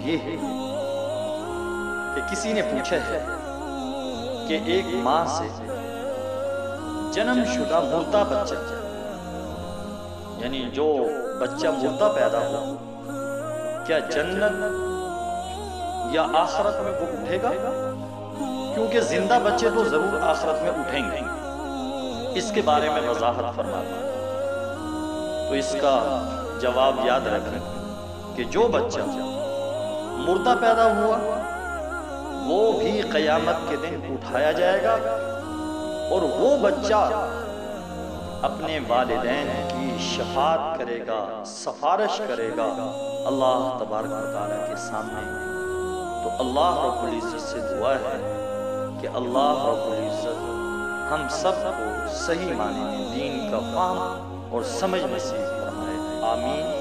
یہ ہے کہ کسی نے پوچھا ہے کہ ایک ماں سے جنم شدہ مردہ بچہ، یعنی جو بچہ مردہ پیدا ہو، کیا جنت یا آخرت میں وہ اٹھے گا؟ کیونکہ زندہ بچے تو ضرور آخرت میں اٹھیں گے۔ اس کے بارے میں وضاحت فرماتا ہوں۔ تو اس کا جواب یاد رکھیں کہ جو بچہ مردہ پیدا ہوا وہ بھی قیامت کے دن اٹھایا جائے گا، اور وہ بچہ اپنے والدین کی شفاعت کرے گا، سفارش کرے گا اللہ تبارک و تعالیٰ کے سامنے۔ تو اللہ رب العزت سے دعا ہے کہ اللہ رب العزت ہم سب کو صحیح معنی میں دین کا فہم اور سمجھ نصیب فرمائے، آمین۔